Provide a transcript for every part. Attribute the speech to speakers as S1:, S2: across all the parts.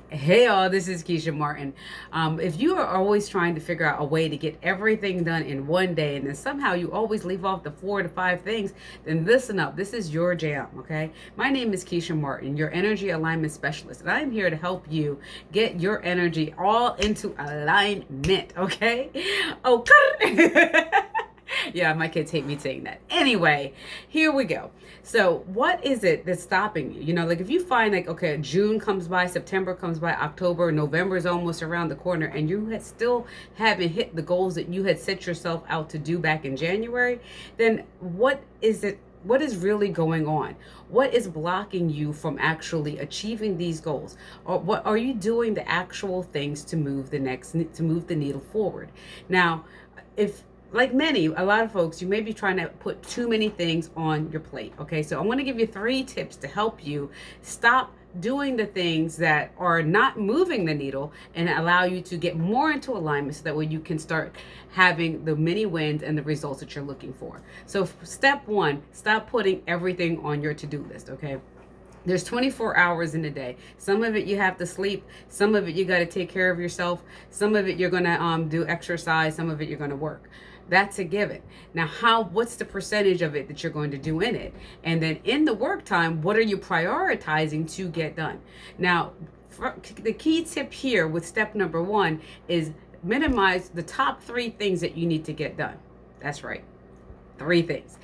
S1: Hey all, this is Keisha Martin. If you are always trying to figure out a way to get everything done in one day and then somehow you always leave off the 4 to 5 things, then listen up. This is your jam, okay? My name is Keisha Martin, your energy alignment specialist, and I'm here to help you get your energy all into alignment, okay? Okay. Yeah, my kids hate me saying that. Anyway, here we go. So, what is it that's stopping you? Like if you find like, okay, June comes by, September comes by, October, November is almost around the corner, and you still haven't hit the goals that you had set yourself out to do back in January, then what is it? What is really going on? What is blocking you from actually achieving these goals? Or what are you doing the actual things to move the needle forward? Now, if like a lot of folks, you may be trying to put too many things on your plate. Okay, so I'm going to give you 3 tips to help you stop doing the things that are not moving the needle and allow you to get more into alignment so that way you can start having the many wins and the results that you're looking for. So step 1, stop putting everything on your to-do list. Okay, there's 24 hours in a day. Some of it you have to sleep. Some of it you got to take care of yourself. Some of it you're going to do exercise. Some of it you're going to work. That's a given. Now, what's the percentage of it that you're going to do in it? And then in the work time, what are you prioritizing to get done? Now, the key tip here with step number 1 is minimize the top 3 things that you need to get done. That's right. 3 things.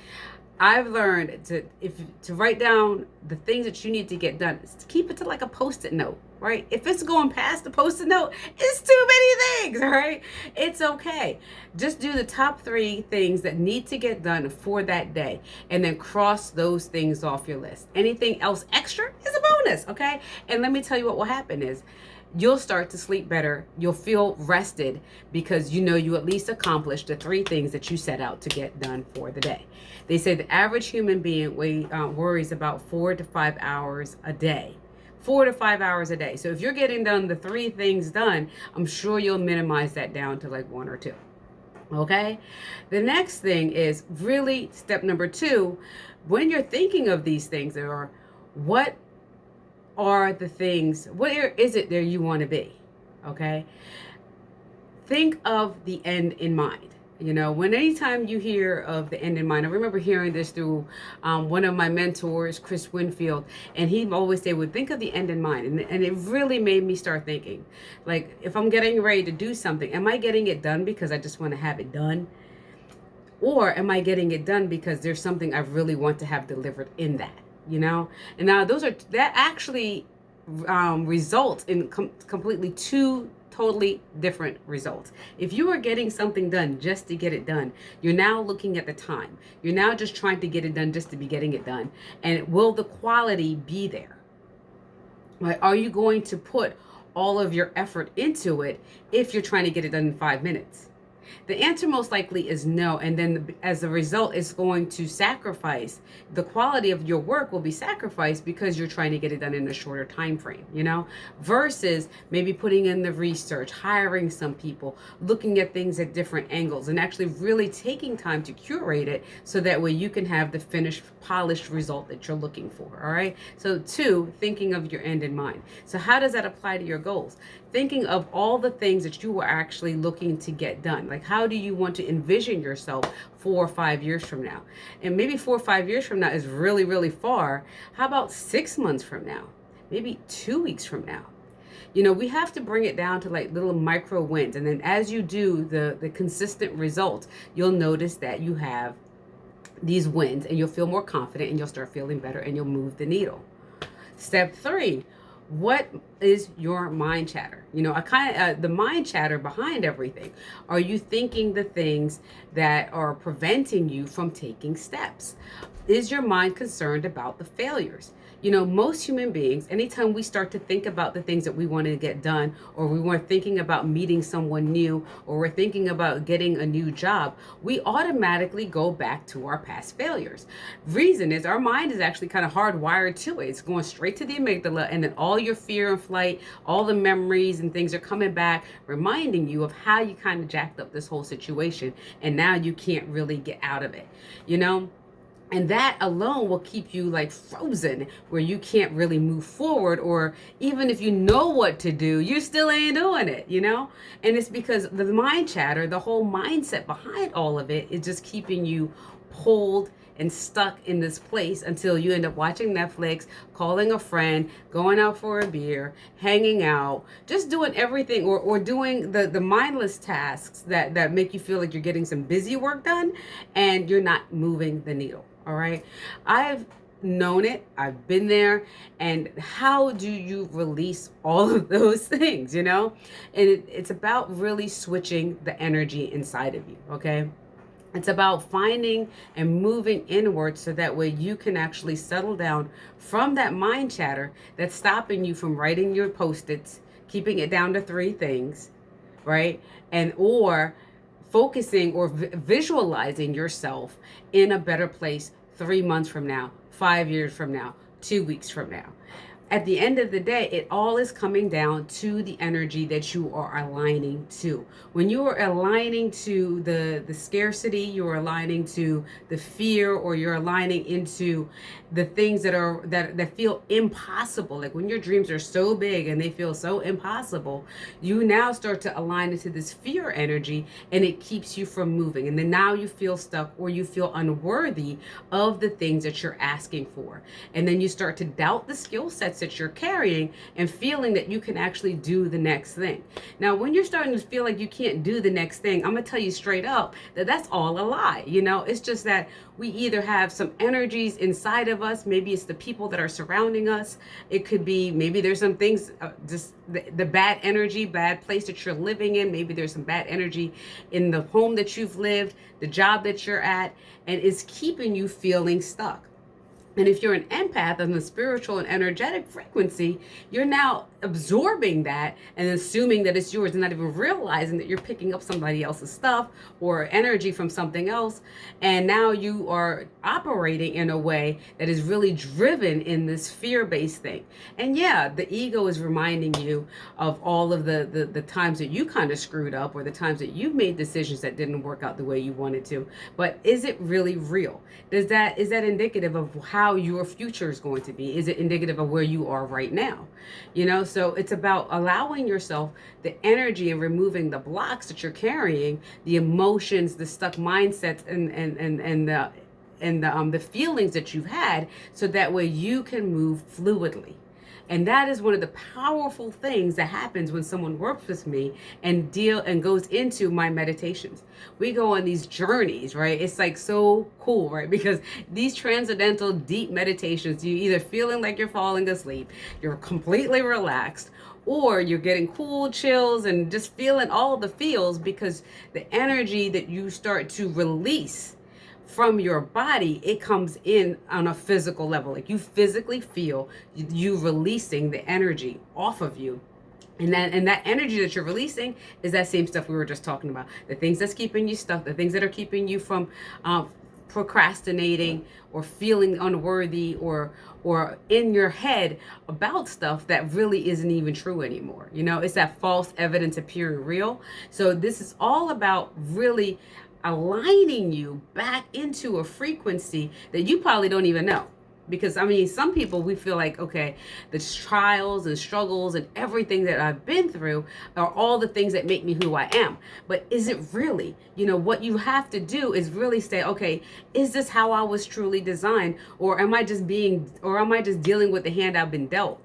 S1: I've learned to write down the things that you need to get done. To keep it to like a post-it note, right? If it's going past the post-it note, it's too many things, all right? It's okay. Just do the top 3 things that need to get done for that day, and then cross those things off your list. Anything else extra is a bonus, okay? And let me tell you what will happen is you'll start to sleep better. You'll feel rested because you at least accomplished the 3 things that you set out to get done for the day. They say the average human being worries about 4 to 5 hours a day. 4 to 5 hours a day. So if you're getting done the 3 things done, I'm sure you'll minimize that down to like 1 or 2. Okay? The next thing is really step number 2. When you're thinking of these things, what are the things, where is it there you want to be? Okay? Think of the end in mind. Anytime you hear of the end in mind, I remember hearing this through one of my mentors, Chris Winfield, and he always said, think of the end in mind. And it really made me start thinking, like, if I'm getting ready to do something, am I getting it done because I just want to have it done? Or am I getting it done because there's something I really want to have delivered in that? And now that actually results in completely 2 totally different results. If you are getting something done just to get it done, you're now looking at the time. You're now just trying to get it done just to be getting it done. And will the quality be there? Right? Are you going to put all of your effort into it if you're trying to get it done in 5 minutes? The answer most likely is no, and then as a result, it's going to sacrifice the quality of your work will be sacrificed because you're trying to get it done in a shorter time frame, versus maybe putting in the research, hiring some people, looking at things at different angles, and actually really taking time to curate it so that way you can have the finished, polished result that you're looking for. All right. So 2, thinking of your end in mind. So how does that apply to your goals? Thinking of all the things that you are actually looking to get done. Like, how do you want to envision yourself 4 or 5 years from now? And maybe 4 or 5 years from now is really, really far. How about 6 months from now? Maybe 2 weeks from now? We have to bring it down to like little micro wins. And then as you do the consistent results, you'll notice that you have these wins and you'll feel more confident and you'll start feeling better and you'll move the needle. Step 3. What is your mind chatter? The mind chatter behind everything. Are you thinking the things that are preventing you from taking steps? Is your mind concerned about the failures? Most human beings, anytime we start to think about the things that we want to get done, or we were thinking about meeting someone new, or we're thinking about getting a new job, we automatically go back to our past failures. Reason is our mind is actually kind of hardwired to it. It's going straight to the amygdala, and then all your fear and flight, all the memories and things are coming back, reminding you of how you kind of jacked up this whole situation, and now you can't really get out of it. And that alone will keep you like frozen where you can't really move forward, or even if you know what to do, you still ain't doing it, you know? And it's because the mind chatter, the whole mindset behind all of it is just keeping you pulled and stuck in this place until you end up watching Netflix, calling a friend, going out for a beer, hanging out, just doing everything, or doing the mindless tasks that make you feel like you're getting some busy work done and you're not moving the needle. All right. I've known it. I've been there. And how do you release all of those things, you know? And it's about really switching the energy inside of you. Okay. It's about finding and moving inward so that way you can actually settle down from that mind chatter that's stopping you from writing your post-its, keeping it down to 3 things, right? And or focusing or visualizing yourself in a better place 3 months from now, 5 years from now, 2 weeks from now. At the end of the day, it all is coming down to the energy that you are aligning to. When you are aligning to the scarcity, you're aligning to the fear, or you're aligning into the things that feel impossible. Like when your dreams are so big and they feel so impossible, you now start to align into this fear energy, and it keeps you from moving. And then now you feel stuck, or you feel unworthy of the things that you're asking for. And then you start to doubt the skill sets that you're carrying and feeling that you can actually do the next thing. Now, when you're starting to feel like you can't do the next thing, I'm going to tell you straight up that that's all a lie. You know, it's just that we either have some energies inside of us. Maybe it's the people that are surrounding us. It could be, maybe there's some things, just the bad energy, bad place that you're living in. Maybe there's some bad energy in the home that you've lived, the job that you're at, and it's keeping you feeling stuck. And if you're an empath on the spiritual and energetic frequency, you're now absorbing that and assuming that it's yours, and not even realizing that you're picking up somebody else's stuff or energy from something else. And now you are operating in a way that is really driven in this fear-based thing. And yeah, the ego is reminding you of all of the times that you kind of screwed up, or the times that you've made decisions that didn't work out the way you wanted to. But is it really real? Is that indicative of how your future is going to be? Is it indicative of where you are right now? You know, so it's about allowing yourself the energy and removing the blocks that you're carrying, the emotions, the stuck mindsets, and the feelings that you've had, so that way you can move fluidly. And that is one of the powerful things that happens when someone works with me and goes into my meditations. We go on these journeys, right? It's like so cool, right? Because these transcendental deep meditations, you either feeling like you're falling asleep, you're completely relaxed, or you're getting cool chills and just feeling all the feels, because the energy that you start to release from your body, it comes in on a physical level. Like you physically feel you releasing the energy off of you. And that energy that you're releasing is that same stuff we were just talking about. The things that's keeping you stuck, the things that are keeping you from procrastinating or feeling unworthy, or in your head about stuff that really isn't even true anymore. You know, it's that false evidence appearing real. So this is all about really aligning you back into a frequency that you probably don't even know. Because I mean, some people, we feel like, okay, the trials and struggles and everything that I've been through are all the things that make me who I am. But is it really? You know, what you have to do is really say, okay, is this how I was truly designed? Or am I just dealing with the hand I've been dealt?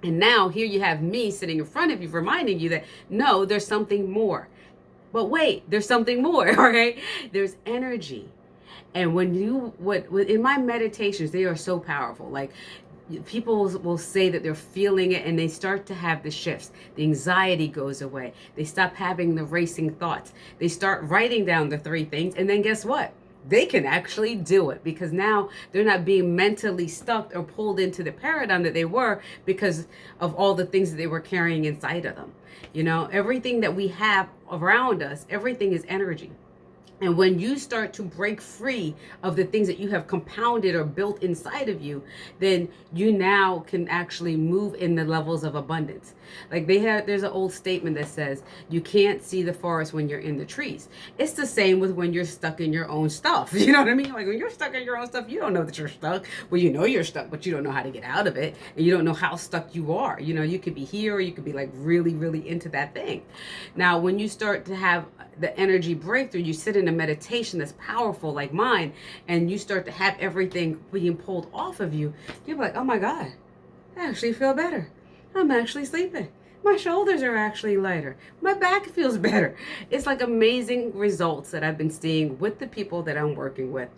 S1: And now here you have me sitting in front of you, reminding you that no, there's something more. But wait, there's something more, all right? There's energy. And when in my meditations, they are so powerful. Like people will say that they're feeling it, and they start to have the shifts. The anxiety goes away. They stop having the racing thoughts. They start writing down the 3 things. And then guess what? They can actually do it, because now they're not being mentally stuck or pulled into the paradigm that they were because of all the things that they were carrying inside of them. You know, everything that we have around us, everything is energy. And when you start to break free of the things that you have compounded or built inside of you, then you now can actually move in the levels of abundance. Like there's an old statement that says, you can't see the forest when you're in the trees. It's the same with when you're stuck in your own stuff. You know what I mean? Like when you're stuck in your own stuff, you don't know that you're stuck. Well, you know you're stuck, but you don't know how to get out of it. And you don't know how stuck you are. You know, you could be here or you could be like really, really into that thing. Now, when you start to have the energy breakthrough, you sit in a meditation that's powerful like mine, and you start to have everything being pulled off of you, you're like, oh my God, I actually feel better. I'm actually sleeping. My shoulders are actually lighter. My back feels better. It's like amazing results that I've been seeing with the people that I'm working with,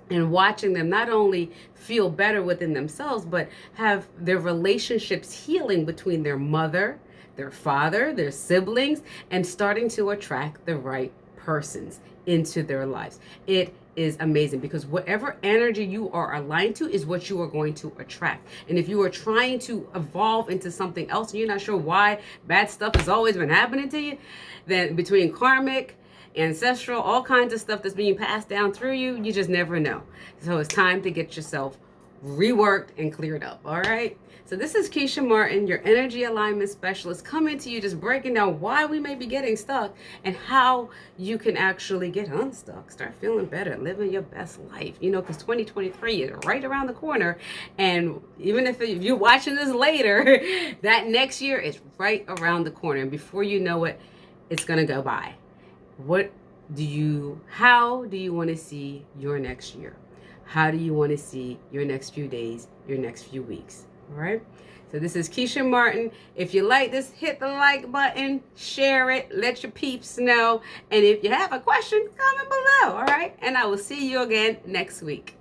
S1: and watching them not only feel better within themselves, but have their relationships healing between their mother, their father, their siblings, and starting to attract the right persons into their lives. It is amazing, because whatever energy you are aligned to is what you are going to attract. And if you are trying to evolve into something else and you're not sure why bad stuff has always been happening to you, then between karmic, ancestral, all kinds of stuff that's being passed down through you, you just never know. So it's time to get yourself reworked and cleared up. All right. So this is Keisha Martin, your energy alignment specialist, coming to you just breaking down why we may be getting stuck and how you can actually get unstuck, start feeling better, living your best life. You know, because 2023 is right around the corner. And even if you're watching this later, that next year is right around the corner. And before you know it, it's going to go by. How do you want to see your next year? How do you want to see your next few days, your next few weeks? All right. So this is Keisha Martin. If you like this, hit the like button, share it, let your peeps know. And if you have a question, comment below. All right. And I will see you again next week.